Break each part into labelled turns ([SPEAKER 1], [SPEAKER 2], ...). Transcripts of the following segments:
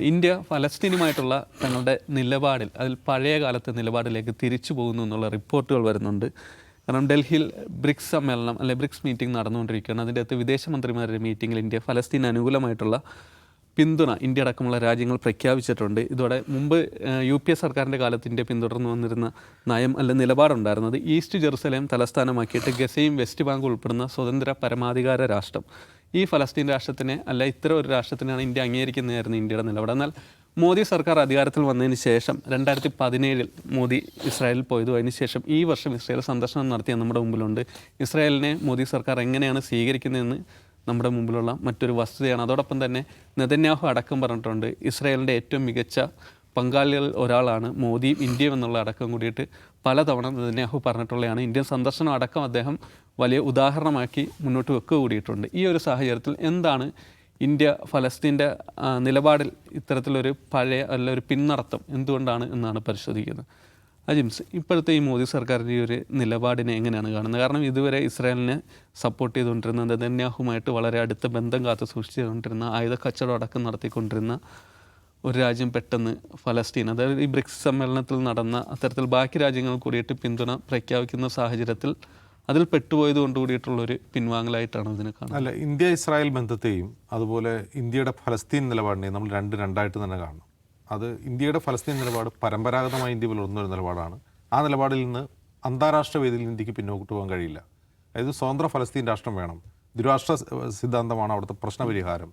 [SPEAKER 1] India ഫലസ്തീനുമായിട്ടുള്ള തങ്ങളുടെ നിലപാടിൽ അതിൽ പഴയ കാലത്തെ നിലപാടിലേക്ക് തിരിച്ചു പോകുന്നു എന്നുള്ള റിപ്പോർട്ടുകൾ വരുന്നുണ്ട്. കാരണം ഡൽഹിയിൽ ബ്രിക്സ് സമ്മേളനം അല്ലെ ബ്രിക്സ് മീറ്റിംഗ് നടന്നുകൊണ്ടിരിക്കുകയാണ്. അതിൻ്റെ അകത്ത് വിദേശമന്ത്രിമാരുടെ മീറ്റിങ്ങിൽ ഇന്ത്യ ഫലസ്തീന് അനുകൂലമായിട്ടുള്ള പിന്തുണ ഇന്ത്യ അടക്കമുള്ള രാജ്യങ്ങൾ പ്രഖ്യാപിച്ചിട്ടുണ്ട്. ഇതോടെ മുമ്പ് UPA സർക്കാരിൻ്റെ കാലത്ത് ഇന്ത്യ പിന്തുടർന്നു വന്നിരുന്ന നയം അല്ല നിലപാടുണ്ടായിരുന്നത് ഈസ്റ്റ് ജെറുസലേം തലസ്ഥാനമാക്കിയിട്ട് ഗസയും വെസ്റ്റ് ബാങ്കും ഉൾപ്പെടുന്ന സ്വതന്ത്ര പരമാധികാര രാഷ്ട്രം, ഈ ഫലസ്തീൻ രാഷ്ട്രത്തിനെ അല്ല ഇത്തരം ഒരു രാഷ്ട്രത്തിനാണ് ഇന്ത്യ അംഗീകരിക്കുന്നതായിരുന്നു ഇന്ത്യയുടെ നിലപാട്. എന്നാൽ മോദി സർക്കാർ അധികാരത്തിൽ വന്നതിന് ശേഷം 2017 മോദി ഇസ്രായേലിൽ പോയതും അതിനുശേഷം ഈ വർഷം ഇസ്രായേൽ സന്ദർശനം നടത്തിയ നമ്മുടെ മുമ്പിലുണ്ട്. ഇസ്രായേലിനെ മോദി സർക്കാർ എങ്ങനെയാണ് സ്വീകരിക്കുന്നതെന്ന് നമ്മുടെ മുമ്പിലുള്ള മറ്റൊരു വസ്തുതയാണ്. അതോടൊപ്പം തന്നെ നെതന്യാഹു അടക്കം പറഞ്ഞിട്ടുണ്ട് ഇസ്രായേലിൻ്റെ ഏറ്റവും മികച്ച പങ്കാളികളിൽ ഒരാളാണ് മോദിയും ഇന്ത്യയും എന്നുള്ള അടക്കം കൂടിയിട്ട് പലതവണ നെതന്യാഹു പറഞ്ഞിട്ടുള്ളതാണ്. ഇന്ത്യൻ സന്ദർശനം അടക്കം അദ്ദേഹം വലിയ ഉദാഹരണമാക്കി മുന്നോട്ട് വെക്കുക കൂടിയിട്ടുണ്ട്. ഈ ഒരു സാഹചര്യത്തിൽ എന്താണ് ഇന്ത്യ ഫലസ്തീൻ്റെ നിലപാടിൽ ഇത്തരത്തിലൊരു പഴയ അല്ല ഒരു പിന്നർത്ഥം എന്തുകൊണ്ടാണ് എന്നാണ് പരിശോധിക്കുന്നത്. അജിംസ്, ഇപ്പോഴത്തെ ഈ മോദി സർക്കാരിൻ്റെ ഈ ഒരു നിലപാടിനെ എങ്ങനെയാണ് കാണുന്നത്? കാരണം ഇതുവരെ ഇസ്രായേലിനെ സപ്പോർട്ട് ചെയ്തുകൊണ്ടിരുന്ന നെതന്യാഹുമായിട്ട് വളരെ അടുത്ത ബന്ധം കാത്തു സൂക്ഷിച്ചുകൊണ്ടിരുന്ന ആയുധ കച്ചവടം അടക്കം നടത്തിക്കൊണ്ടിരുന്ന ഒരു രാജ്യം പെട്ടെന്ന് ഫലസ്തീൻ, അതായത് ഈ ബ്രിക്സ് സമ്മേളനത്തിൽ നടന്ന അത്തരത്തിൽ ബാക്കി രാജ്യങ്ങൾ കൂടിയിട്ട് പിന്തുണ പ്രഖ്യാപിക്കുന്ന സാഹചര്യത്തിൽ അതിൽ പെട്ടുപോയത് കൊണ്ടുകൂടിയിട്ടുള്ളൊരു പിൻവാങ്ങലായിട്ടാണ് ഇതിനെ കാണുന്നത്.
[SPEAKER 2] അല്ല, ഇന്ത്യ ഇസ്രായേൽ ബന്ധത്തെയും അതുപോലെ ഇന്ത്യയുടെ ഫലസ്തീൻ നിലപാടിനെയും നമ്മൾ രണ്ടായിട്ട് തന്നെ കാണണം. അത് ഇന്ത്യയുടെ ഫലസ്തീൻ നിലപാട് പരമ്പരാഗതമായി ഇന്ത്യ പുലർത്തുന്ന ഒരു നിലപാടാണ്. ആ നിലപാടിൽ നിന്ന് അന്താരാഷ്ട്ര വേദിയിൽ ഇന്ത്യക്ക് പിന്നോട്ട് പോകാൻ കഴിയില്ല. അതായത് സ്വതന്ത്ര ഫലസ്തീൻ രാഷ്ട്രം വേണം, ദ്വിരാഷ്ട്ര സിദ്ധാന്തമാണ് അവിടുത്തെ പ്രശ്നപരിഹാരം,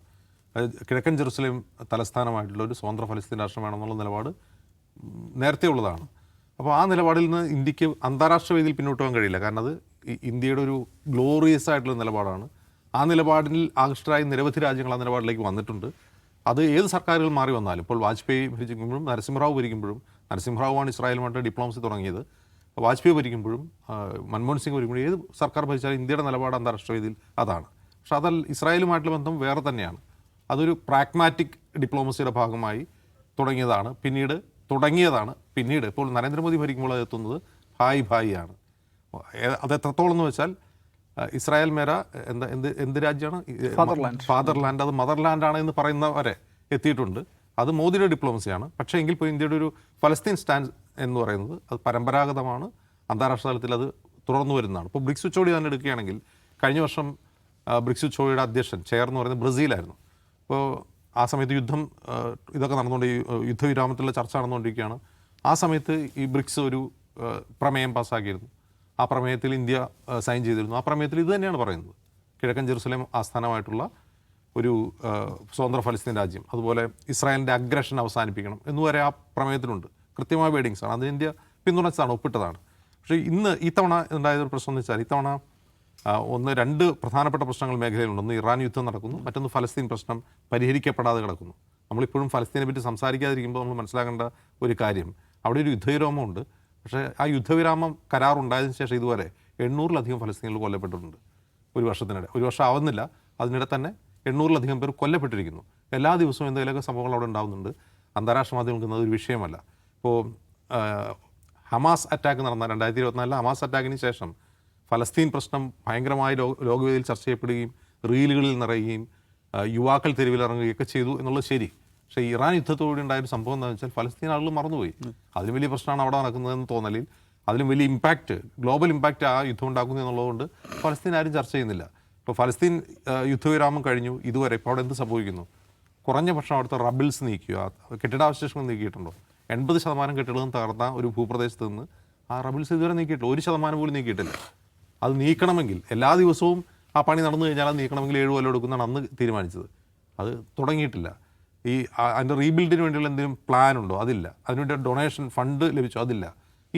[SPEAKER 2] കിഴക്കൻ ജെറുസലേം തലസ്ഥാനമായിട്ടുള്ള ഒരു സ്വതന്ത്ര ഫലസ്തീൻ രാഷ്ട്രം വേണമെന്നുള്ള നിലപാട് നേരത്തെ ഉള്ളതാണ്. അപ്പോൾ ആ നിലപാടിൽ നിന്ന് ഇന്ത്യക്ക് അന്താരാഷ്ട്ര വേദിയിൽ പിന്നോട്ട് പോകാൻ കഴിയില്ല. കാരണം അത് ഇന്ത്യയുടെ ഒരു ഗ്ലോറിയസ് ആയിട്ടുള്ള നിലപാടാണ്. ആ നിലപാടിൽ ആകൃഷ്ടരായ നിരവധി രാജ്യങ്ങൾ ആ നിലപാടിലേക്ക് വന്നിട്ടുണ്ട്. അത് ഏത് സർക്കാരുകൾ മാറി വന്നാലും, ഇപ്പോൾ വാജ്പേയി ഭരിക്കുമ്പോഴും നരസിംഹറാവു ഭരിക്കുമ്പോഴും, നരസിംഹറാവുമാണ് ഇസ്രായേലുമായിട്ട് ഡിപ്ലോമസി തുടങ്ങിയത്, വാജ്പേയി ഭരിക്കുമ്പോഴും മൻമോഹൻ സിംഗ് ഭരിക്കുമ്പോഴും ഏത് സർക്കാർ ഭരിച്ചാലും ഇന്ത്യയുടെ നിലപാട് അന്താരാഷ്ട്ര വേദിയിൽ അതാണ്. പക്ഷെ അതല്ല, ഇസ്രായേലുമായിട്ടുള്ള ബന്ധം വേറെ തന്നെയാണ്. അതൊരു പ്രാഗ്മാറ്റിക് ഡിപ്ലോമസിയുടെ ഭാഗമായി പിന്നീട് ഇപ്പോൾ നരേന്ദ്രമോദി ഭരിക്കുമ്പോൾ അത് എത്തുന്നത് ഭായ് ആണ്. അത് എത്രത്തോളം എന്ന് വെച്ചാൽ ഇസ്രായേൽ മേര എന്ത് രാജ്യമാണ് ഫാദർലാൻഡ്, അത് മദർലാൻഡാണ് എന്ന് പറയുന്നവരെ എത്തിയിട്ടുണ്ട്. അത് മോദിയുടെ ഡിപ്ലോമസിയാണ്. പക്ഷേ എങ്കിൽ പോയി ഇന്ത്യയുടെ ഒരു ഫലസ്തീൻ സ്റ്റാൻഡ് എന്ന് പറയുന്നത് അത് പരമ്പരാഗതമാണ്, അന്താരാഷ്ട്ര തലത്തിൽ അത് തുടർന്നു വരുന്നതാണ്. ഇപ്പോൾ ബ്രിക്സ് ഉച്ചകോടി തന്നെ എടുക്കുകയാണെങ്കിൽ കഴിഞ്ഞ വർഷം ബ്രിക്സ് ഉച്ചകോടിയുടെ അധ്യക്ഷൻ ചെയർ എന്ന് പറയുന്നത് ബ്രസീലായിരുന്നു. അപ്പോൾ ആ സമയത്ത് ഇതൊക്കെ നടന്നുകൊണ്ട് യുദ്ധവിരാമത്തിലുള്ള ചർച്ച നടന്നുകൊണ്ടിരിക്കുകയാണ്. ആ സമയത്ത് ഈ ബ്രിക്സ് ഒരു പ്രമേയം പാസ്സാക്കിയിരുന്നു. ആ പ്രമേയത്തിൽ ഇന്ത്യ സൈൻ ചെയ്തിരുന്നു. ആ പ്രമേയത്തിൽ ഇത് തന്നെയാണ് പറയുന്നത്, കിഴക്കൻ ജെറുസലേം ആസ്ഥാനമായിട്ടുള്ള ഒരു സ്വതന്ത്ര ഫലസ്തീൻ രാജ്യം, അതുപോലെ ഇസ്രായേലിൻ്റെ അഗ്രഷൻ അവസാനിപ്പിക്കണം എന്നുവരെ ആ പ്രമേയത്തിലുണ്ട്. കൃത്യമായ വേഡിങ്സാണ്, അത് ഇന്ത്യ പിന്തുണച്ചതാണ്, ഒപ്പിട്ടതാണ്. പക്ഷേ ഇത്തവണ ഉണ്ടായതൊരു പ്രശ്നം എന്ന് വെച്ചാൽ ഇത്തവണ രണ്ട് പ്രധാനപ്പെട്ട പ്രശ്നങ്ങൾ മേഖലയിലുണ്ട്. ഒന്ന് ഇറാൻ യുദ്ധം നടക്കുന്നു, മറ്റൊന്ന് ഫലസ്തീൻ പ്രശ്നം പരിഹരിക്കപ്പെടാതെ കിടക്കുന്നു. നമ്മളിപ്പോഴും ഫലസ്തീനെ പറ്റി സംസാരിക്കാതിരിക്കുമ്പോൾ നമ്മൾ മനസ്സിലാക്കേണ്ട ഒരു കാര്യം, അവിടെ ഒരു യുദ്ധവിരാമമുണ്ട്. പക്ഷേ ആ യുദ്ധവിരാമം കരാറുണ്ടായതിനു ശേഷം ഇതുവരെ 800-ലധികം ഫലസ്തീനികൾ കൊല്ലപ്പെട്ടിട്ടുണ്ട് ഒരു വർഷത്തിനിടെ. ഒരു വർഷം ആവുന്നില്ല, അതിനിടെ തന്നെ 800-ലധികം പേർ കൊല്ലപ്പെട്ടിരിക്കുന്നു. എല്ലാ ദിവസവും എന്തെങ്കിലുമൊക്കെ സംഭവങ്ങൾ അവിടെ ഉണ്ടാകുന്നുണ്ട്. അന്താരാഷ്ട്ര മാധ്യമങ്ങൾക്ക് ഒരു വിഷയമല്ല. ഇപ്പോൾ ഹമാസ് അറ്റാക്ക് നടന്ന 2024 ഹമാസ് അറ്റാക്കിന് ശേഷം ഫലസ്തീൻ പ്രശ്നം ഭയങ്കരമായി ലോകവേദിയിൽ ചർച്ച ചെയ്യപ്പെടുകയും റീലുകളിൽ നിറയുകയും യുവാക്കൾ തെരുവിലിറങ്ങുകയൊക്കെ ചെയ്തു എന്നുള്ളത് ശരി. പക്ഷേ ഇറാൻ യുദ്ധത്തോടെ ഉണ്ടായൊരു സംഭവം എന്താണെന്ന് വെച്ചാൽ ഫലസ്തീൻ ആളുകൾ മറന്നുപോയി. അതിലും വലിയ പ്രശ്നമാണ് അവിടെ നടക്കുന്നതെന്ന് തോന്നലിൽ അതിലും വലിയ ഗ്ലോബൽ ഇമ്പാക്റ്റ് ആ യുദ്ധം ഉണ്ടാക്കുന്നു എന്നുള്ളതുകൊണ്ട് ഫലസ്തീൻ ആരും ചർച്ച ചെയ്യുന്നില്ല. ഇപ്പോൾ ഫലസ്തീൻ യുദ്ധവിരാമം കഴിഞ്ഞു, ഇതുവരെ ഇപ്പോൾ അവിടെ എന്ത് സംഭവിക്കുന്നു? കുറഞ്ഞ പക്ഷം അവിടുത്തെ റബിൾസ് നീക്കുക, കെട്ടിടാവശേഷങ്ങൾ നീക്കിയിട്ടുണ്ടോ? 80% കെട്ടിടവും തകർന്ന ഒരു ഭൂപ്രദേശത്ത് നിന്ന് ആ റബിൾസ് ഇതുവരെ നീക്കിയിട്ടില്ല, 1% പോലും നീക്കിയിട്ടില്ല. അത് നീക്കണമെങ്കിൽ എല്ലാ ദിവസവും ആ പണി നടന്നു കഴിഞ്ഞാൽ അത് നീക്കണമെങ്കിൽ 7 കൊല്ലം എടുക്കുന്നതാണ് അന്ന് തീരുമാനിച്ചത്. അത് തുടങ്ങിയിട്ടില്ല. അതിൻ്റെ റീബിൽഡിന് വേണ്ടിയുള്ള എന്തെങ്കിലും പ്ലാൻ ഉണ്ടോ? അതില്ല. അതിനുവേണ്ടി ഡൊണേഷൻ ഫണ്ട് ലഭിച്ചോ? അതില്ല.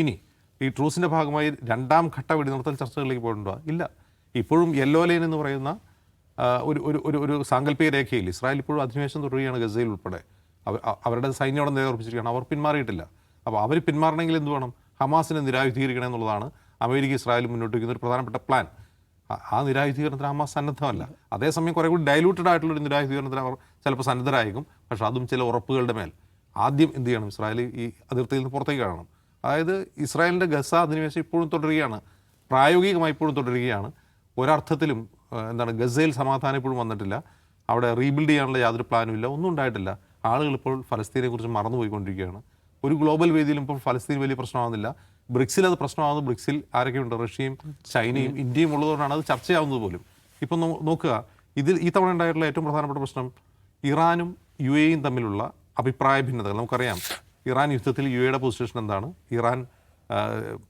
[SPEAKER 2] ഇനി ഈ ട്രൂസിൻ്റെ ഭാഗമായി 2ാം ഘട്ട വെടിനിർത്തൽ ചർച്ചകളിലേക്ക് പോയിട്ടുണ്ടോ? ഇല്ല. ഇപ്പോഴും യെല്ലോ ലൈൻ എന്ന് പറയുന്ന ഒരു സാങ്കല്പിക രേഖയിൽ ഇസ്രായേൽ ഇപ്പോഴും അധിനിവേശം തുടരുകയാണ്. ഗസയിൽ ഉൾപ്പെടെ അവരുടെ സൈന്യോടെ നിലയുറപ്പിച്ചിരിക്കുകയാണ്. അവർ പിന്മാറിയിട്ടില്ല. അപ്പോൾ അവർ പിന്മാറണമെങ്കിൽ എന്ത് വേണം? ഹമാസിനെ നിരായുധീകരിക്കണം എന്നുള്ളതാണ് അമേരിക്ക ഇസ്രായേൽ മുന്നോട്ട് വയ്ക്കുന്ന ഒരു പ്രധാനപ്പെട്ട പ്ലാൻ. ആ നിരായുധീകരണത്തിന് ഹമാസ് സന്നദ്ധമല്ല. അതേസമയം കുറേ കൂടി ഡൈലൂട്ടഡ് ആയിട്ടുള്ളൊരു നിരായുധീകരണത്തിന് അവർ ചിലപ്പോൾ സന്നദ്ധരായിരിക്കും. പക്ഷേ അതും ചില ഉറപ്പുകളുടെ മേൽ. ആദ്യം എന്ത് ചെയ്യണം? ഇസ്രായേൽ ഈ അതിർത്തിയിൽ നിന്ന് പുറത്തേക്ക് കാണണം. അതായത് ഇസ്രായേലിൻ്റെ ഗസ അധിനിവേശം ഇപ്പോഴും തുടരുകയാണ്, പ്രായോഗികമായി ഇപ്പോഴും തുടരുകയാണ്. ഒരർത്ഥത്തിലും ഗസയിൽ സമാധാനം ഇപ്പോഴും വന്നിട്ടില്ല. അവിടെ റീബിൽഡ് ചെയ്യാനുള്ള യാതൊരു പ്ലാനും ഇല്ല, ഒന്നും ഉണ്ടായിട്ടില്ല. ആളുകൾ ഇപ്പോൾ ഫലസ്തീനെക്കുറിച്ച് മറന്നുപോയിക്കൊണ്ടിരിക്കുകയാണ്. ഒരു ഗ്ലോബൽ വേദിയിലും ഇപ്പോൾ ഫലസ്തീൻ വലിയ പ്രശ്നമാകുന്നില്ല. ബ്രിക്സിൽ അത് പ്രശ്നമാകുന്നു. ബ്രിക്സിൽ ആരൊക്കെയുണ്ട്? റഷ്യയും ചൈനയും ഇന്ത്യയും ഉള്ളതുകൊണ്ടാണ് അത് ചർച്ചയാവുന്നത് പോലും. ഇപ്പം നോക്കുക, ഈ തവണ ഉണ്ടായിട്ടുള്ള ഏറ്റവും പ്രധാനപ്പെട്ട പ്രശ്നം ഇറാനും യു എയും തമ്മിലുള്ള അഭിപ്രായ ഭിന്നതകൾ. നമുക്കറിയാം ഇറാൻ യുദ്ധത്തിൽ യു എയുടെ പൊസിഷൻ എന്താണ്. ഇറാൻ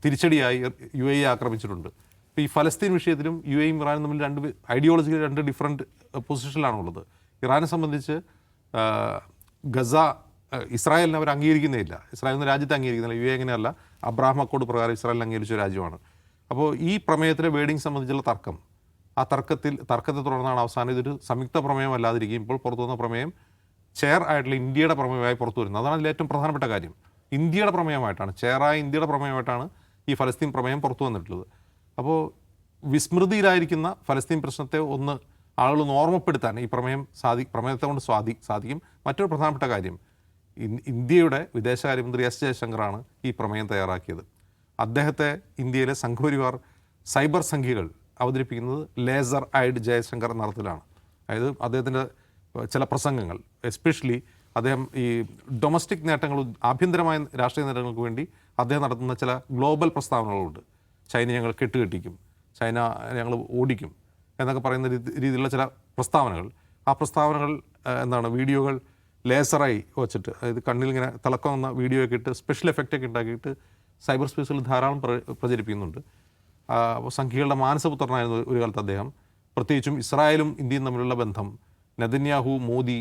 [SPEAKER 2] തിരിച്ചടിയായി യു എ ആക്രമിച്ചിട്ടുണ്ട്. ഇപ്പോൾ ഈ ഫലസ്തീൻ വിഷയത്തിലും യു എയും ഇറാനും തമ്മിൽ ഐഡിയോളജിക്കൽ രണ്ട് ഡിഫറൻറ്റ് പൊസിഷനിലാണുള്ളത്. ഇറാനെ സംബന്ധിച്ച് ഗസ ഇസ്രായേലിനെ അവർ അംഗീകരിക്കുന്നേ ഇല്ല. ഇസ്രായേൽ എന്ന രാജ്യത്തെ അംഗീകരിക്കുന്നില്ല. യു എ അങ്ങനെയല്ല, അബ്രാഹം അക്കോർഡ് പ്രകാരം ഇസ്രായേലിനെ അംഗീകരിച്ച രാജ്യമാണ്. അപ്പോൾ ഈ പ്രമേയത്തിലെ വേർഡിംഗ് സംബന്ധിച്ചുള്ള തർക്കം, ആ തർക്കത്തെ തുടർന്നാണ് അവസാനം ഇതൊരു സംയുക്ത പ്രമേയം അല്ലാതിരിക്കും ഇപ്പോൾ പുറത്തു വന്ന പ്രമേയം ചെയർ ആയിട്ടുള്ള ഇന്ത്യയുടെ പ്രമേയമായി പുറത്തു വരുന്നത്. അതാണ് അതിൽ ഏറ്റവും പ്രധാനപ്പെട്ട കാര്യം. ഇന്ത്യയുടെ പ്രമേയമായിട്ടാണ്, ചെയറായ ഇന്ത്യയുടെ പ്രമേയമായിട്ടാണ് ഈ ഫലസ്തീൻ പ്രമേയം പുറത്തു വന്നിട്ടുള്ളത്. അപ്പോൾ വിസ്മൃതിയിലായിരിക്കുന്ന ഫലസ്തീൻ പ്രശ്നത്തെ ഒന്ന് ആളുകൾ ഓർമ്മപ്പെടുത്താൻ ഈ പ്രമേയത്തെ കൊണ്ട് സാധിക്കും. മറ്റൊരു പ്രധാനപ്പെട്ട കാര്യം, ഇന്ത്യയുടെ വിദേശകാര്യമന്ത്രി എസ് ജയശങ്കറാണ് ഈ പ്രമേയം തയ്യാറാക്കിയത്. അദ്ദേഹത്തെ ഇന്ത്യയിലെ സംഘപരിവാർ സൈബർ സംഖ്യകൾ അവതരിപ്പിക്കുന്നത് ലേസർ ഐഡ് ജയശങ്കർ എന്ന അർത്ഥത്തിലാണ്. അതായത് അദ്ദേഹത്തിൻ്റെ ചില പ്രസംഗങ്ങൾ, എസ്പെഷ്യലി അദ്ദേഹം ഈ ഡൊമസ്റ്റിക് നേട്ടങ്ങൾ, ആഭ്യന്തരമായ രാഷ്ട്രീയ നേട്ടങ്ങൾക്ക് വേണ്ടി അദ്ദേഹം നടത്തുന്ന ചില ഗ്ലോബൽ പ്രസ്താവനകളുണ്ട്. ചൈന ഞങ്ങൾ കെട്ടുകെട്ടിക്കും, ചൈന ഞങ്ങൾ ഓടിക്കും എന്നൊക്കെ പറയുന്ന രീതിയിലുള്ള ചില പ്രസ്താവനകൾ. ആ പ്രസ്താവനകൾ വീഡിയോകൾ ലേസറായി വെച്ചിട്ട്, അതായത് കണ്ണിൽ ഇങ്ങനെ തിളക്കം വന്ന വീഡിയോ ഒക്കെ ഇട്ട് സ്പെഷ്യൽ എഫക്റ്റൊക്കെ ഉണ്ടാക്കിയിട്ട് സൈബർ സ്പേസിൽ ധാരാളം പ്രചരിപ്പിക്കുന്നുണ്ട്. അപ്പോൾ സംഖ്യകളുടെ മാനസപുത്രനായിരുന്നു ഒരു കാലത്ത് അദ്ദേഹം. പ്രത്യേകിച്ചും ഇസ്രായേലും ഇന്ത്യയും തമ്മിലുള്ള ബന്ധം, നെതന്യാഹു മോദി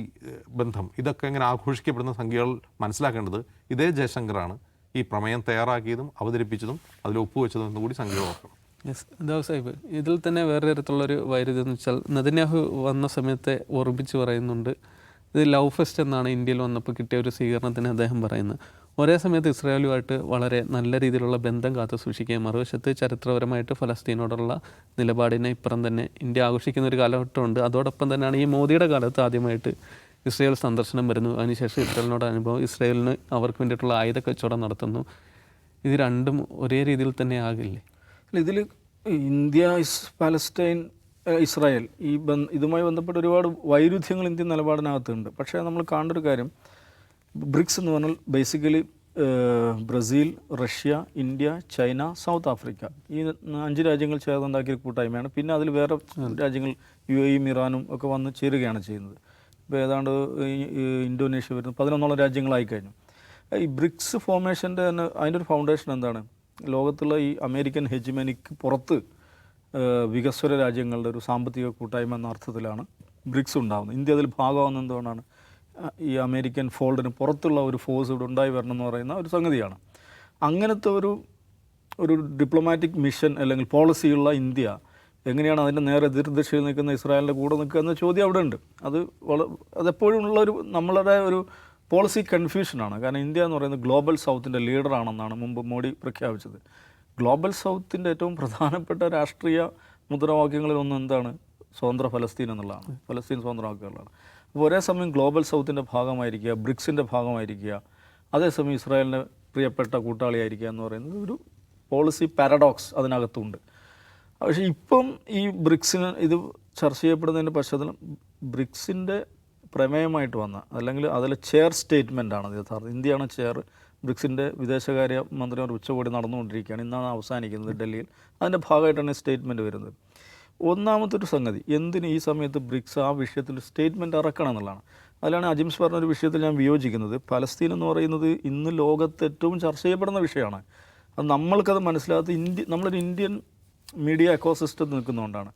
[SPEAKER 2] ബന്ധം, ഇതൊക്കെ ഇങ്ങനെ ആഘോഷിക്കപ്പെടുന്ന സംഖ്യകൾ മനസ്സിലാക്കേണ്ടത് ഇതേ ജയശങ്കറാണ് ഈ പ്രമേയം തയ്യാറാക്കിയതും അവതരിപ്പിച്ചതും അതിൽ ഒപ്പുവെച്ചതും എന്നുകൂടി സംഖ്യ ഓർക്കണം.
[SPEAKER 1] യെസ്, ദാവ് സാഹിബ്, ഇതിൽ തന്നെ വേറെ തരത്തിലുള്ളൊരു വൈരുദ്ധ്യം എന്ന് വെച്ചാൽ നെതന്യാഹു വന്ന സമയത്തെ ഓർമ്മിച്ച് പറയുന്നുണ്ട്, ഇത് ലവ് ഫെസ്റ്റ് എന്നാണ് ഇന്ത്യയിൽ വന്നപ്പോൾ കിട്ടിയ ഒരു സ്വീകരണത്തിന് അദ്ദേഹം പറയുന്നത്. ഒരേ സമയത്ത് ഇസ്രായേലുമായിട്ട് വളരെ നല്ല രീതിയിലുള്ള ബന്ധം കാത്തു സൂക്ഷിക്കുകയും മറുവശത്ത് ചരിത്രപരമായിട്ട് ഫലസ്തീനോടുള്ള നിലപാടിനെ ഇപ്പുറം തന്നെ ഇന്ത്യ ആഘോഷിക്കുന്ന ഒരു കാലഘട്ടമുണ്ട്. അതോടൊപ്പം തന്നെയാണ് ഈ മോദിയുടെ കാലത്ത് ആദ്യമായിട്ട് ഇസ്രായേൽ സന്ദർശനം വരുന്നു. അതിനുശേഷം ഇസ്രായേലിനോട് അനുഭവം, ഇസ്രായേലിന് അവർക്ക് വേണ്ടിയിട്ടുള്ള ആയുധ കച്ചവടം നടത്തുന്നു. ഇത് രണ്ടും ഒരേ രീതിയിൽ തന്നെ ആകില്ലേ?
[SPEAKER 3] ഇതിൽ ഇന്ത്യ പാലസ്റ്റൈൻ ഇസ്രായേൽ ഇതുമായി ബന്ധപ്പെട്ട് ഒരുപാട് വൈരുദ്ധ്യങ്ങൾ ഇന്ത്യൻ നിലപാടിനകത്തുണ്ട്. പക്ഷേ നമ്മൾ കാണേണ്ട ഒരു കാര്യം, ബ്രിക്സ് എന്ന് പറഞ്ഞാൽ basically Brazil, Russia, India, China, south Africa, ഈ 5 രാജ്യങ്ങൾ ചേർന്നുണ്ടാക്കിയ കൂട്ടായ്മയാണ്. പിന്നെ അതിൽ വേറെ രാജ്യങ്ങൾ യു എയും ഇറാനും ഒക്കെ വന്ന് ചേരുകയാണ് ചെയ്യുന്നത്. ഇപ്പോൾ ഏതാണ്ട് ഇന്തോനേഷ്യ വരുന്നു, 11 രാജ്യങ്ങളായി കഴിഞ്ഞു. ഈ ബ്രിക്സ് ഫോർമേഷൻ്റെ തന്നെ അതിൻ്റെ ഒരു ഫൗണ്ടേഷൻ എന്താണ്? ലോകത്തുള്ള ഈ അമേരിക്കൻ ഹെജിമനിക്ക് പുറത്ത് വികസ്വര രാജ്യങ്ങളുടെ ഒരു സാമ്പത്തിക കൂട്ടായ്മ എന്ന അർത്ഥത്തിലാണ് ബ്രിക്സ് ഉണ്ടാകുന്നത്. ഇന്ത്യ അതിൽ ഭാഗമാകുന്നത് എന്തുകൊണ്ടാണ്? ഈ അമേരിക്കൻ ഫോൾഡിന് പുറത്തുള്ള ഒരു ഫോഴ്സ് ഇവിടെ ഉണ്ടായി വരണം എന്ന് പറയുന്ന ഒരു സംഗതിയാണ്. അങ്ങനത്തെ ഒരു ഡിപ്ലോമാറ്റിക് മിഷൻ അല്ലെങ്കിൽ പോളിസിയുള്ള ഇന്ത്യ എങ്ങനെയാണ് അതിൻ്റെ നേരെ എതിർദിശയിൽ നിൽക്കുന്ന ഇസ്രായേലിൻ്റെ കൂടെ നിൽക്കുക എന്ന ചോദ്യം അവിടെ ഉണ്ട്. അതെപ്പോഴും ഉള്ളൊരു നമ്മളുടെ ഒരു പോളിസി കൺഫ്യൂഷനാണ്. കാരണം ഇന്ത്യ എന്ന് പറയുന്നത് ഗ്ലോബൽ സൗത്തിൻ്റെ ലീഡറാണെന്നാണ് മുമ്പ് മോഡി പ്രഖ്യാപിച്ചത്. ഗ്ലോബൽ സൗത്തിൻ്റെ ഏറ്റവും പ്രധാനപ്പെട്ട രാഷ്ട്രീയ മുദ്രാവാക്യങ്ങളിലൊന്ന് എന്താണ്? സ്വതന്ത്ര ഫലസ്തീൻ എന്നുള്ളതാണ്. ഫലസ്തീൻ സ്വതന്ത്രമാക്കുകയുള്ളതാണ്. അപ്പോൾ ഒരേ സമയം ഗ്ലോബൽ സൗത്തിൻ്റെ ഭാഗമായിരിക്കുക, ബ്രിക്സിൻ്റെ ഭാഗമായിരിക്കുക, അതേസമയം ഇസ്രായേലിൻ്റെ പ്രിയപ്പെട്ട കൂട്ടാളിയായിരിക്കുക എന്ന് പറയുന്നത് ഒരു പോളിസി പാരഡോക്സ് അതിനകത്തുണ്ട്. പക്ഷേ ഇപ്പം ഈ ബ്രിക്സിന് ഇത് ചർച്ച ചെയ്യപ്പെടുന്നതിൻ്റെ പശ്ചാത്തലം ബ്രിക്സിൻ്റെ പ്രമേയമായിട്ട് വന്ന, അല്ലെങ്കിൽ അതിലെ ചെയർ സ്റ്റേറ്റ്മെൻറ്റാണ് യഥാർത്ഥം. ഇന്ത്യയാണ് ചെയർ. ബ്രിക്സിൻ്റെ വിദേശകാര്യ മന്ത്രിമാർ ഉച്ചകോടി നടന്നുകൊണ്ടിരിക്കുകയാണ്. ഇന്നാണ് അവസാനിക്കുന്നത് ഡൽഹിയിൽ. അതിൻ്റെ ഭാഗമായിട്ടാണ് സ്റ്റേറ്റ്മെൻറ്റ് വരുന്നത്. ഒന്നാമത്തെ ഒരു സംഗതി, എന്തിന് ഈ സമയത്ത് ബ്രിക്സ് ആ വിഷയത്തിൽ സ്റ്റേറ്റ്മെൻറ്റ് ഇറക്കണം എന്നുള്ളതാണ്. അതിലാണ് അജിംസ് പറഞ്ഞൊരു വിഷയത്തിൽ ഞാൻ വിയോജിക്കുന്നത്. പലസ്തീൻ എന്ന് പറയുന്നത് ഇന്ന് ലോകത്ത് ഏറ്റവും ചർച്ച ചെയ്യപ്പെടുന്ന വിഷയമാണ്. അത് നമ്മൾക്കത് മനസ്സിലാകാത്ത നമ്മളൊരു ഇന്ത്യൻ മീഡിയ എക്കോസിസ്റ്റത്തിൽ നിൽക്കുന്നതുകൊണ്ടാണ്.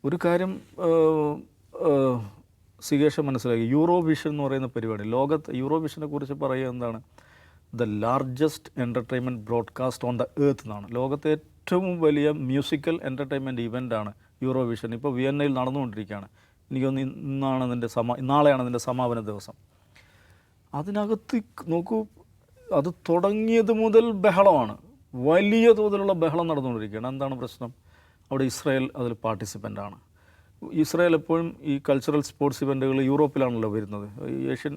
[SPEAKER 3] ഒരു കാര്യം സികേഷ മനസ്സിലാക്കി, യൂറോവിഷൻ എന്ന് പറയുന്ന പരിപാടി, ലോകത്ത് യൂറോവിഷനെ കുറിച്ച് പറയുക എന്താണ്? The largest entertainment broadcast on the earth എന്നാണ്. ലോകത്തെ ഏറ്റവും വലിയ മ്യൂസിക്കൽ എൻ്റർടൈൻമെൻറ്റ് ഇവൻ്റാണ് യൂറോവിഷൻ. ഇപ്പോൾ വിയന്നയിൽ നടന്നുകൊണ്ടിരിക്കുകയാണ്. എനിക്കൊന്ന് നാളെയാണ് അതിൻ്റെ സമാപന ദിവസം. അതിനകത്ത് നോക്കൂ, അത് തുടങ്ങിയത് മുതൽ ബഹളമാണ്, വലിയ തോതിലുള്ള ബഹളം നടന്നുകൊണ്ടിരിക്കുകയാണ്. എന്താണ് പ്രശ്നം? അവിടെ ഇസ്രായേൽ അതിൽ പാർട്ടിസിപ്പൻ്റാണ്. ഇസ്രായേൽ എപ്പോഴും ഈ കൾച്ചറൽ സ്പോർട്സ് ഇവൻറ്റുകൾ യൂറോപ്പിലാണല്ലോ വരുന്നത്. ഏഷ്യൻ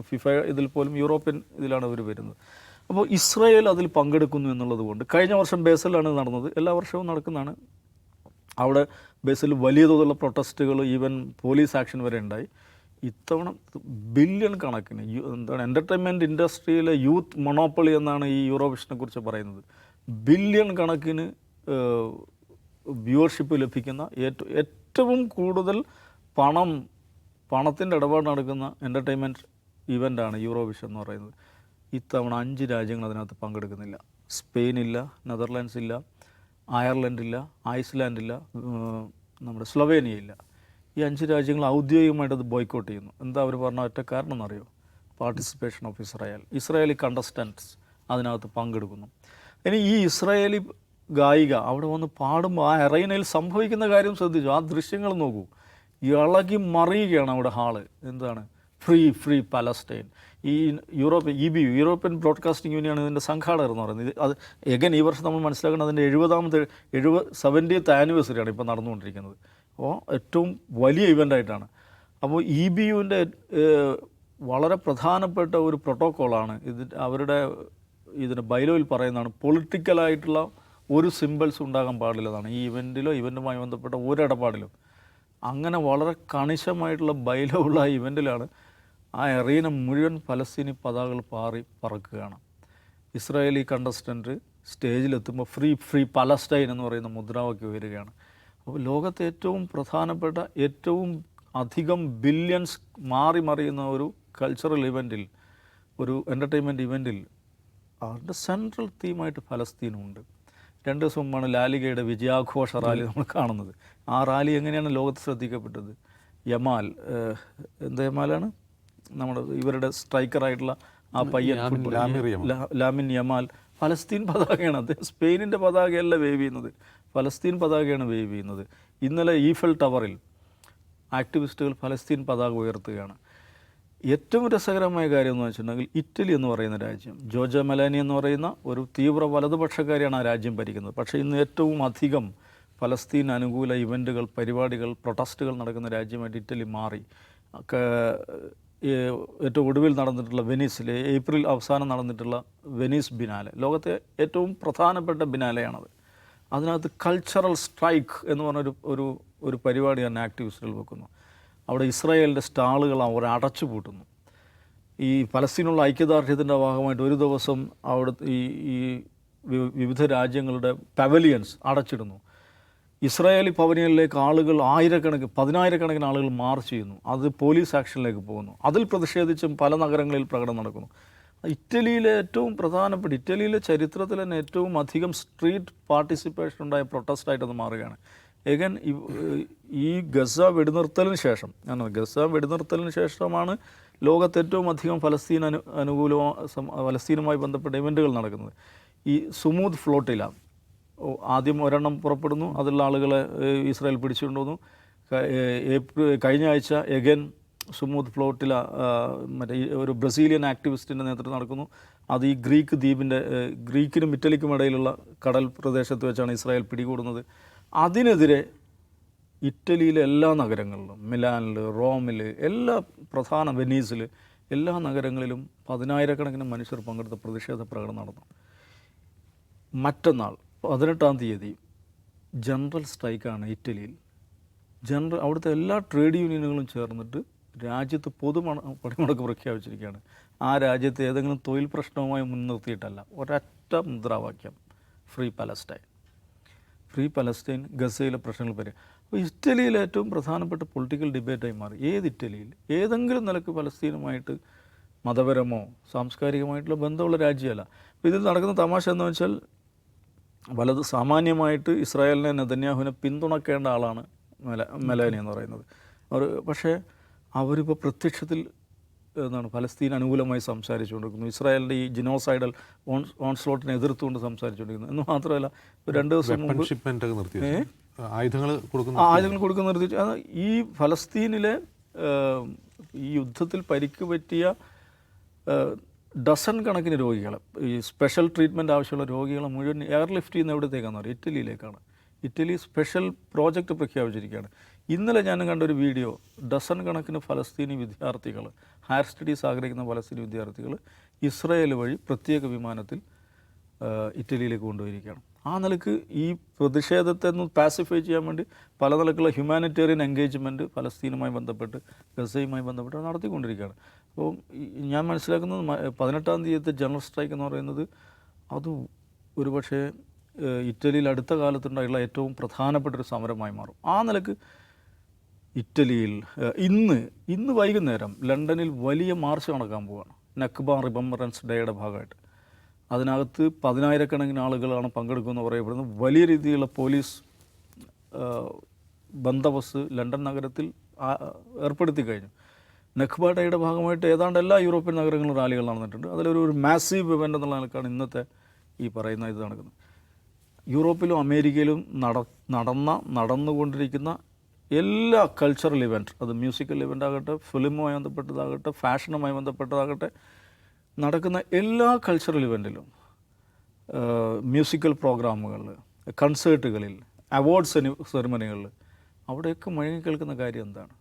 [SPEAKER 3] ഫിഫ ഇതിൽ പോലും യൂറോപ്യൻ ഇതിലാണ് അവർ വരുന്നത്. അപ്പോൾ ഇസ്രായേൽ അതിൽ പങ്കെടുക്കുന്നു എന്നുള്ളത് കൊണ്ട് കഴിഞ്ഞ വർഷം ബേസലിലാണ് നടന്നത്. എല്ലാ വർഷവും നടക്കുന്നതാണ്. അവിടെ ബേസിൽ വലിയ തോതിലുള്ള പ്രൊട്ടസ്റ്റുകൾ, ഈവൻ പോലീസ് ആക്ഷൻ വരെ ഉണ്ടായി. ഇത്തവണ ബില്യൺ കണക്കിന് എന്താണ് എൻ്റർടൈൻമെൻറ്റ് ഇൻഡസ്ട്രിയിലെ യൂത്ത് മൊണോപ്പൊളി എന്നാണ് ഈ യൂറോവിഷനെ കുറിച്ച് പറയുന്നത്. ബില്യൺ കണക്കിന് വ്യൂവർഷിപ്പ് ലഭിക്കുന്ന ഏറ്റവും കൂടുതൽ പണത്തിൻ്റെ ഇടപാട് നടക്കുന്ന എൻ്റർടൈൻമെൻറ്റ് ഇവൻ്റാണ് യൂറോവിഷൻ എന്ന് പറയുന്നത്. ഇത്തവണ 5 രാജ്യങ്ങൾ അതിനകത്ത് പങ്കെടുക്കുന്നില്ല. സ്പെയിനില്ല, നെതർലാൻഡ്സ് ഇല്ല, അയർലൻഡ് ഇല്ല, ഐസ്ലാൻഡ് ഇല്ല, നമ്മുടെ സ്ലൊവേനിയ ഇല്ല. ഈ 5 രാജ്യങ്ങൾ ഔദ്യോഗികമായിട്ട് അത് ബോയ്ക്കോട്ട് ചെയ്യുന്നു. എന്താ അവർ പറഞ്ഞ ഒറ്റ കാരണം എന്നറിയോ? പാർട്ടിസിപ്പേഷൻ ഓഫ് ഇസ്രായേലി കണ്ടസ്റ്റൻറ്റ്സ് അതിനകത്ത് പങ്കെടുക്കുന്നു. ഇനി ഈ ഇസ്രായേലി ഗായിക അവിടെ വന്ന് പാടുമ്പോൾ ആ അറീനയിൽ സംഭവിക്കുന്ന കാര്യം ശ്രദ്ധിച്ചു. ആ ദൃശ്യങ്ങൾ നോക്കൂ. ഇളകി മറിയുകയാണ് അവിടെ ഹാള്. എന്താണ്? Free Palestine. ഈ യൂറോപ്യൻ ബ്രോഡ്കാസ്റ്റിംഗ് യൂണിയനാണ് ഇതിൻ്റെ സംഘാടകർ എന്ന് പറയുന്നത്. അത് ഈ വർഷം നമ്മൾ മനസ്സിലാക്കുന്നത് അതിൻ്റെ 70th ആനിവേഴ്സറിയാണ് ഇപ്പോൾ നടന്നുകൊണ്ടിരിക്കുന്നത്. അപ്പോൾ ഏറ്റവും വലിയ ഇവൻ്റായിട്ടാണ്. അപ്പോൾ EBUവിൻ്റെ വളരെ പ്രധാനപ്പെട്ട ഒരു പ്രോട്ടോക്കോളാണ് അവരുടെ ഇതിന് ബൈലോയിൽ പറയുന്നതാണ്, പൊളിറ്റിക്കലായിട്ടുള്ള ഒരു സിമ്പിൾസ് ഉണ്ടാകാൻ പാടില്ലെന്നാണ് ഈ ഇവൻറ്റുമായി ബന്ധപ്പെട്ട ഒരിടപാടിലും. അങ്ങനെ വളരെ കണിശമായിട്ടുള്ള ബൈലോ ഉള്ള ആ ഇവൻറ്റിലാണ് ആ അറീന മുഴുവൻ പലസ്തീനി പതാകകൾ പറക്കുകയാണ്. ഇസ്രായേലി കണ്ടസ്റ്റൻറ്റ് സ്റ്റേജിലെത്തുമ്പോൾ ഫ്രീ പാലസ്റ്റൈൻ എന്ന് പറയുന്ന മുദ്രാവാക്യം ഉയരുകയാണ്. അപ്പോൾ ലോകത്തെ ഏറ്റവും പ്രധാനപ്പെട്ട ഏറ്റവും അധികം ബില്യൺസ് മറിയുന്ന ഒരു കൾച്ചറൽ ഇവൻറ്റിൽ, ഒരു എൻ്റർടൈൻമെൻറ്റ് ഇവൻറ്റിൽ അവരുടെ സെൻട്രൽ തീമായിട്ട് ഫലസ്തീനുമുണ്ട്. 2 ദിവസം മുമ്പാണ് ലാലിഗയുടെ വിജയാഘോഷ റാലി നമ്മൾ കാണുന്നത്. ആ റാലി എങ്ങനെയാണ് ലോകത്ത് ശ്രദ്ധിക്കപ്പെട്ടത്? യമാലാണ് നമ്മുടെ ഇവരുടെ സ്ട്രൈക്കറായിട്ടുള്ള ആ പയ്യൻ, ലാമിൻ യമാൽ ഫലസ്തീൻ പതാകയാണ്. അദ്ദേഹം സ്പെയിനിൻ്റെ പതാകയല്ല വേവ് ചെയ്യുന്നത്, ഫലസ്തീൻ പതാകയാണ് വേവ് ചെയ്യുന്നത്. ഇന്നലെ ഈഫൽ ടവറിൽ ആക്ടിവിസ്റ്റുകൾ ഫലസ്തീൻ പതാക ഉയർത്തുകയാണ്. ഏറ്റവും രസകരമായ കാര്യം എന്ന് വെച്ചിട്ടുണ്ടെങ്കിൽ ഇറ്റലി എന്ന് പറയുന്ന രാജ്യം, ജോർജിയ മെലോനി എന്ന് പറയുന്ന ഒരു തീവ്ര വലതുപക്ഷക്കാരിയാണ് ആ രാജ്യം ഭരിക്കുന്നത്. പക്ഷേ ഇന്ന് ഏറ്റവും അധികം ഫലസ്തീൻ അനുകൂല ഇവൻറ്റുകൾ, പരിപാടികൾ, പ്രൊട്ടസ്റ്റുകൾ നടക്കുന്ന രാജ്യമായിട്ട് ഇറ്റലി മാറി. ഏറ്റവും ഒടുവിൽ നടന്നിട്ടുള്ള വെനീസിലെ ഏപ്രിൽ അവസാനം നടന്നിട്ടുള്ള വെനീസ് ബിനാലെ ലോകത്തെ ഏറ്റവും പ്രധാനപ്പെട്ട ബിനാലെയാണത്. അതിനകത്ത് കൾച്ചറൽ സ്ട്രൈക്ക് എന്ന് പറഞ്ഞൊരു ഒരു പരിപാടി തന്നെ ആക്ടിവിസ്റ്റുകൾ വെക്കുന്നു. അവിടെ ഇസ്രായേലിൻ്റെ സ്റ്റാളുകൾ അവർ അടച്ചു പൂട്ടുന്നു. ഈ പലസ്തീനുള്ള ഐക്യദാർഢ്യത്തിൻ്റെ ഭാഗമായിട്ട് ഒരു ദിവസം അവിടെ ഈ വിവിധ രാജ്യങ്ങളുടെ പവലിയൻസ് അടച്ചിടുന്നു. ഇസ്രായേലി പവലിയനിലേക്ക് ആളുകൾ 10,000-കണക്കിന് ആളുകൾ മാർച്ച് ചെയ്യുന്നു. അത് പോലീസ് ആക്ഷനിലേക്ക് പോകുന്നു. അതിൽ പ്രതിഷേധിച്ചും പല നഗരങ്ങളിൽ പ്രകടനം നടക്കുന്നു. ഇറ്റലിയിലെ ഏറ്റവും പ്രധാനപ്പെട്ട, ഇറ്റലിയിലെ ചരിത്രത്തിൽ തന്നെ ഏറ്റവും അധികം സ്ട്രീറ്റ് പാർട്ടിസിപ്പേഷൻ ഉണ്ടായ പ്രൊട്ടസ്റ്റായിട്ടത് മാറുകയാണ്. എഗൻ ഈ ഗസ വെടിനിർത്തലിന് ശേഷമാണ് ലോകത്ത് ഏറ്റവും അധികം ഫലസ്തീനുമായി ബന്ധപ്പെട്ട ഇവൻറ്റുകൾ നടക്കുന്നത്. ഈ സുമൂദ് ഫ്ലോട്ടില ആദ്യം ഒരെണ്ണം പുറപ്പെടുന്നു, അതിലുള്ള ആളുകളെ ഇസ്രായേൽ പിടിച്ചുകൊണ്ടുവന്നു. കഴിഞ്ഞ ആഴ്ച എഗൻ സുമൂദ് ഫ്ലോട്ടില മറ്റേ ഒരു ബ്രസീലിയൻ ആക്ടിവിസ്റ്റിൻ്റെ നേതൃത്വം നടക്കുന്നു. അത് ഈ ഗ്രീക്കിനും ഇറ്റലിക്കും ഇടയിലുള്ള കടൽ പ്രദേശത്ത് വെച്ചാണ് ഇസ്രായേൽ പിടികൂടുന്നത്. അതിനെതിരെ ഇറ്റലിയിലെ എല്ലാ നഗരങ്ങളിലും, മിലാനിൽ, റോമിൽ, എല്ലാ പ്രധാന വെനീസിൽ, എല്ലാ നഗരങ്ങളിലും 10,000-കണക്കിന് മനുഷ്യർ പങ്കെടുത്ത പ്രതിഷേധ പ്രകടനം നടന്നു. മറ്റന്നാൾ 18-ാം തീയതി ജനറൽ സ്ട്രൈക്കാണ് ഇറ്റലിയിൽ. അവിടുത്തെ എല്ലാ ട്രേഡ് യൂണിയനുകളും ചേർന്നിട്ട് രാജ്യത്ത് പണിമുടക്ക് പ്രഖ്യാപിച്ചിരിക്കുകയാണ്. ആ രാജ്യത്ത് ഏതെങ്കിലും തൊഴിൽ പ്രശ്നവുമായി മുൻനിർത്തിയിട്ടല്ല, ഒരൊറ്റ മുദ്രാവാക്യം, ഫ്രീ പലസ്റ്റൈൻ, ഗസയിലെ പ്രശ്നങ്ങൾ പരിഹരിക്കുക. അപ്പോൾ ഇറ്റലിയിലെ ഏറ്റവും പ്രധാനപ്പെട്ട പൊളിറ്റിക്കൽ ഡിബേറ്റായി മാറി. ഇറ്റലിയിൽ ഏതെങ്കിലും നിലക്ക് പലസ്തീനുമായിട്ട് മതപരമോ സാംസ്കാരികമായിട്ടുള്ള ബന്ധമുള്ള രാജ്യമല്ല. അപ്പോൾ ഇതിൽ നടക്കുന്ന തമാശ എന്ന് വെച്ചാൽ സാമാന്യമായിട്ട് ഇസ്രായേലിനെ, നെതന്യാഹുവിനെ പിന്തുണക്കേണ്ട ആളാണ് മെലാനി എന്ന് പറയുന്നത്. പക്ഷേ അവരിപ്പോൾ പ്രത്യക്ഷത്തിൽ ഫലസ്തീൻ അനുകൂലമായി സംസാരിച്ചുകൊണ്ടിരിക്കുന്നു. ഇസ്രായേലിൻ്റെ ഈ ജിനോസൈഡൽ ഓൺസ്ലോട്ടിനെ എതിർത്തുകൊണ്ട് സംസാരിച്ചുകൊണ്ടിരിക്കുന്നു. എന്ന് മാത്രമല്ല 2 ദിവസം മുമ്പ് ആയുധങ്ങൾ കൊടുക്കുന്ന നിർത്തി. ഈ ഫലസ്തീനിലെ ഈ യുദ്ധത്തിൽ പരിക്ക് പറ്റിയ ഡസൻ കണക്കിന് രോഗികളെ, ഈ സ്പെഷ്യൽ ട്രീറ്റ്മെൻറ്റ് ആവശ്യമുള്ള രോഗികളെ മുഴുവൻ എയർലിഫ്റ്റ് ചെയ്യുന്ന എവിടത്തേക്കാണെന്ന് പറയും? ഇറ്റലിയിലേക്കാണ്. ഇറ്റലി സ്പെഷ്യൽ പ്രോജക്റ്റ് പ്രഖ്യാപിച്ചിരിക്കുകയാണ്. ഇന്നലെ ഞാൻ കണ്ടൊരു വീഡിയോ, ഡസൻ കണക്കിന് ഫലസ്തീനി വിദ്യാർത്ഥികൾ, ഹയർ സ്റ്റഡീസ് ആഗ്രഹിക്കുന്ന ഫലസ്തീനി വിദ്യാർത്ഥികൾ ഇസ്രായേൽ വഴി പ്രത്യേക വിമാനത്തിൽ ഇറ്റലിയിലേക്ക് കൊണ്ടുപോയിരിക്കുകയാണ്. ആ നിലക്ക് ഈ പ്രതിഷേധത്തെ ഒന്ന് പാസിഫൈ ചെയ്യാൻ വേണ്ടി പല നിലക്കുള്ള ഹ്യൂമാനിറ്റേറിയൻ എൻഗേജ്മെൻറ്റ് ഫലസ്തീനുമായി ബന്ധപ്പെട്ട് ഗസയുമായി ബന്ധപ്പെട്ട് നടത്തിക്കൊണ്ടിരിക്കുകയാണ്. അപ്പോൾ ഞാൻ മനസ്സിലാക്കുന്നത് 18-ാം തീയതിയത്തെ ജനറൽ സ്ട്രൈക്ക് എന്ന് പറയുന്നത് അത് ഒരുപക്ഷെ ഇറ്റലിയിൽ അടുത്ത കാലത്തുണ്ടായുള്ള ഏറ്റവും പ്രധാനപ്പെട്ടൊരു സമരമായി മാറും. ആ നിലക്ക് ഇറ്റലിയിൽ ഇന്ന് വൈകുന്നേരം ലണ്ടനിൽ വലിയ മാർച്ച് നടക്കാൻ പോവുകയാണ്, നക്ബ റിമംബറൻസ് ഡേയുടെ ഭാഗമായിട്ട്. അതിനകത്ത് 10,000-കണക്കിന് ആളുകളാണ് പങ്കെടുക്കുമെന്ന് പറയപ്പെടുന്നു. വലിയ രീതിയിലുള്ള പോലീസ് ബന്ദോബസ്ത് ലണ്ടൻ നഗരത്തിൽ ഏർപ്പെടുത്തി കഴിഞ്ഞു. നക്ബ ഡേയുടെ ഭാഗമായിട്ട് ഏതാണ്ട് എല്ലാ യൂറോപ്യൻ നഗരങ്ങളിലും റാലികൾ നടന്നിട്ടുണ്ട്. അതിലൊരു മാസീവ് ഇവൻ്റ് എന്നുള്ള നിലക്കാണ് ഇന്നത്തെ ഈ പറയുന്ന ഇത് നടക്കുന്നത്. യൂറോപ്പിലും അമേരിക്കയിലും നടന്നുകൊണ്ടിരിക്കുന്ന എല്ലാ കൾച്ചറൽ ഇവൻറ്റ്, അത് മ്യൂസിക്കൽ ഇവൻ്റ് ആകട്ടെ, ഫിലിമുമായി ബന്ധപ്പെട്ടതാകട്ടെ, ഫാഷനുമായി ബന്ധപ്പെട്ടതാകട്ടെ, നടക്കുന്ന എല്ലാ കൾച്ചറൽ ഇവൻറ്റിലും, മ്യൂസിക്കൽ പ്രോഗ്രാമുകളിൽ, കൺസേർട്ടുകളിൽ, അവാർഡ് സെറിമണികളിൽ, അവിടെയൊക്കെ മുഴങ്ങി കേൾക്കുന്ന കാര്യം എന്താണ്?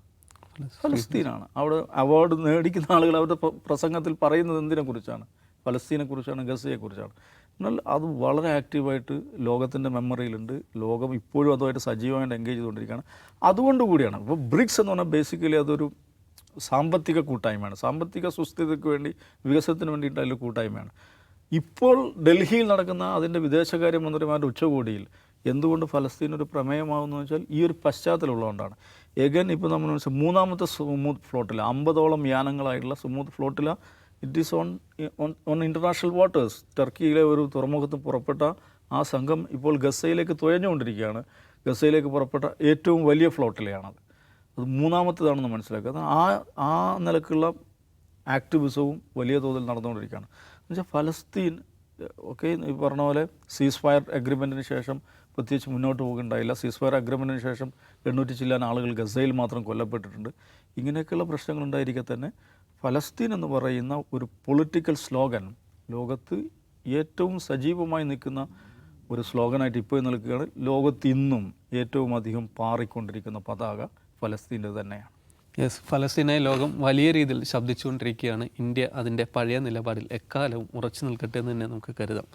[SPEAKER 3] ഫലസ്തീനാണ്. അവിടെ അവാർഡ് മേടിക്കുന്ന ആളുകൾ അവരുടെ പ്രസംഗത്തിൽ പറയുന്നത് എന്തിനെക്കുറിച്ചാണ്? ഫലസ്തീനെക്കുറിച്ചാണ്, ഗസയെക്കുറിച്ചാണ്. എന്നാൽ അത് വളരെ ആക്റ്റീവായിട്ട് ലോകത്തിൻ്റെ മെമ്മറിയിലുണ്ട്. ലോകം ഇപ്പോഴും അതുമായിട്ട് സജീവമായിട്ട് എൻഗേജ് ചെയ്തുകൊണ്ടിരിക്കുകയാണ്. അതുകൊണ്ടുകൂടിയാണ് ഇപ്പോൾ ബ്രിക്സ് എന്ന് പറഞ്ഞാൽ ബേസിക്കലി അതൊരു സാമ്പത്തിക കൂട്ടായ്മയാണ്. സാമ്പത്തിക സുസ്ഥിരതയ്ക്ക് വേണ്ടി, വികസനത്തിന് വേണ്ടിയിട്ടുള്ള കൂട്ടായ്മയാണ്. ഇപ്പോൾ ഡൽഹിയിൽ നടക്കുന്ന അതിൻ്റെ വിദേശകാര്യമന്ത്രിമാരുടെ ഉച്ചകോടിയിൽ എന്തുകൊണ്ട് ഫലസ്തീൻ ഒരു പ്രമേയമാകുന്നു വെച്ചാൽ ഈ ഒരു പശ്ചാത്തലമുള്ളതുകൊണ്ടാണ്. എഗൻ ഇപ്പോൾ നമ്മൾ മൂന്നാമത്തെ സുമൂത്ത് ഫ്ലോട്ടില, 50ഓളം യാനങ്ങളായിട്ടുള്ള Sumud flotilla, it is on international waters. ടർക്കിയിലെ ഒരു തുറമുഖത്ത് പുറപ്പെട്ട ആ സംഘം ഇപ്പോൾ ഗസയിലേക്ക് തുഴഞ്ഞുകൊണ്ടിരിക്കുകയാണ്. ഗസയിലേക്ക് പുറപ്പെട്ട ഏറ്റവും വലിയ ഫ്ലോട്ടിലയാണത്. അത് മൂന്നാമത്തേതാണെന്ന് മനസ്സിലാക്കുക. ആ നിലക്കുള്ള ആക്ടിവിസവും വലിയ തോതിൽ നടന്നുകൊണ്ടിരിക്കുകയാണ്. എന്നുവെച്ചാൽ ഫലസ്തീൻ ഒക്കെ ഈ പറഞ്ഞ പോലെ സീസ് ഫയർ അഗ്രിമെൻറ്റിന് ശേഷം പ്രത്യേകിച്ച് മുന്നോട്ട് പോകുന്നുണ്ടായില്ല. സീസ് ഫയർ അഗ്രിമെൻറ്റിന് ശേഷം 800 ചില്ലാൻ ആളുകൾ ഗസയിൽ മാത്രം കൊല്ലപ്പെട്ടിട്ടുണ്ട്. ഇങ്ങനെയൊക്കെയുള്ള പ്രശ്നങ്ങളുണ്ടായിരിക്കെ തന്നെ ഫലസ്തീൻ എന്ന് പറയുന്ന ഒരു പൊളിറ്റിക്കൽ സ്ലോഗൻ ലോകത്ത് ഏറ്റവും സജീവമായി നിൽക്കുന്ന ഒരു സ്ലോഗനായിട്ട് ഇപ്പോൾ നിൽക്കുകയാണ്. ലോകത്ത് ഇന്നും ഏറ്റവും അധികം പാറിക്കൊണ്ടിരിക്കുന്ന പതാക ഫലസ്തീൻ്റെ തന്നെയാണ്.
[SPEAKER 1] യെസ്, ഫലസ്തീനായ ലോകം വലിയ രീതിയിൽ ശബ്ദിച്ചുകൊണ്ടിരിക്കുകയാണ്. ഇന്ത്യ അതിൻ്റെ പഴയ നിലപാടിൽ എക്കാലവും ഉറച്ചു നിൽക്കട്ടെ എന്ന് തന്നെ നമുക്ക് കരുതാം.